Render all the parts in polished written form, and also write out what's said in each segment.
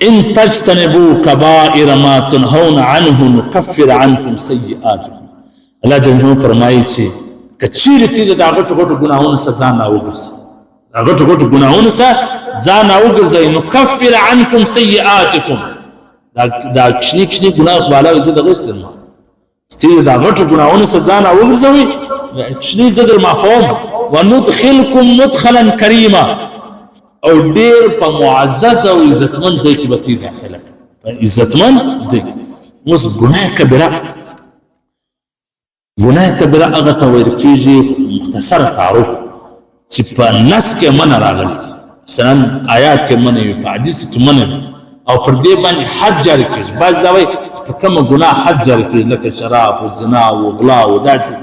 ان تجتنبوا كبائر ما تنهون عنه نكفر عنكم سيئاتكم. الله جل جلاله فرمایي چې کچیر تی دا غټ ګناهونو سزا نه وګرځي، غټ ګناهونو سزا نه وګرځي، نكفر عنكم سيئاتكم. دا کشنی ګناه والا زه دغه استعمال ستې دا غټ ګناهونو سزا نه وګرځوي، کشنی زدر مفهوم. وندخلكم مدخلا كريما، او ډیر په معزز او عزتمن ځای کې به تی داخله کړي، عزتمن ځای. اوس ګناه کبیره هغه ته ویل کېږي مختصر تعارف چې په نص کې منع راغلی، مثلا آیات کې منع وي، په حدیث کې منع وي، او پر دې باندې حد جاری کېږي. بعض دا وایي په کومه ګناه حد جاری کېږي لکه شراب او زنا او غلا او داسې،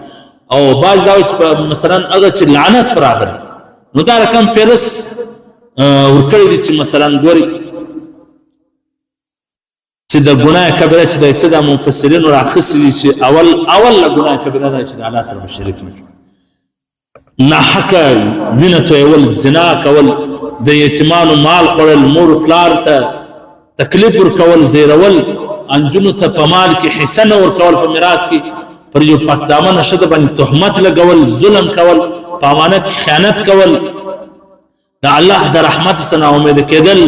او بعض دا وایي چې مثلا هغه چې لعنت پر راغلی نو دا رقم پیرس ورکړی دي چې مثلا ګوري چې د ګناه کبیره چې د څه د مفسرینو راخصي دي چې اول له ګناه کبیره ده چې د الله سره شریک نه جوړ، ناحقه وینه تویول، زنا کول، د یتیمانو مال خوړل، مور پلار ته تکلیف ورکول، زیرول، انجونو ته په مال کې حصه نه ورکول، په میراث کې پر یو پاک دامنه ښځه باندې تهمت لګول، ظلم کول، په امانت خیانت کول، د الله د رحمت څخه امید کېدل،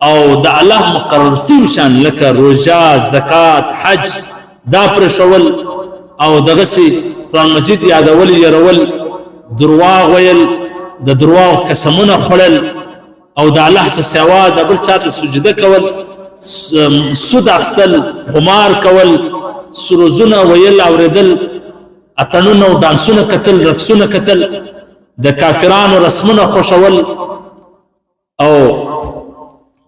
او د الله مقرر شوي شان لکه روژه، زکات، حج دا پرېښول، او دغسې قرآن مجید یادول، یرول، درواغ ویل، د درواغ قسمونه خوړل، او د الله څخه سوا د بل چا ته سجده کول، سود اخیستل، خمار کول، سروزونه ویل، اوریدل، اتڼونه او ډانسونه کتل، رقصونه کتل، د کافرانو رسمونه خوښول، او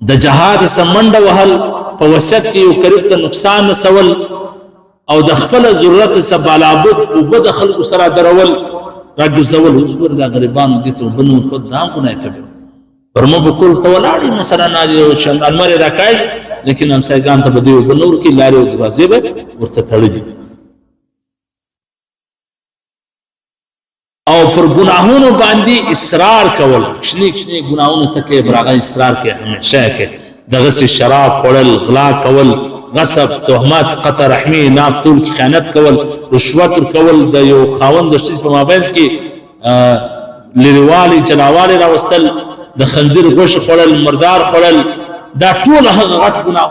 د جهاد سمنډه وهل، په وصیت کې یو قریب ته نقصان رسول، او د خپل ضرورت څخه بالابد اوبه د خلکو سره درول، راګرځول. اوس ګوره دا غریبانو دې ته اوبه نه ورکول، دا هم ګناه کبیره. پر مو به کور ته ولاړې مثلا المر یې راکاږي، لیکن همسایګانو ته به دوی اوبه نه ورکوي، لارې او دروازې به ورته تړلي. او پر ګناهونو باندې اصرار کول، کشنی ګناهونو ته کې براغه اصرار کې همیشه کې دغسې شراب خوړل، غلا کول، غصب، تهمت، قطع رحمي، ناب تول، خیانت کول، رشوت ورکول، د یو خاوند د ښځې په مابینځ کې لرېوالی جلاوالی راوستل، د خنزیر غوښې خوړل، مردار خوړل، دا ټول هغه غټ ګناه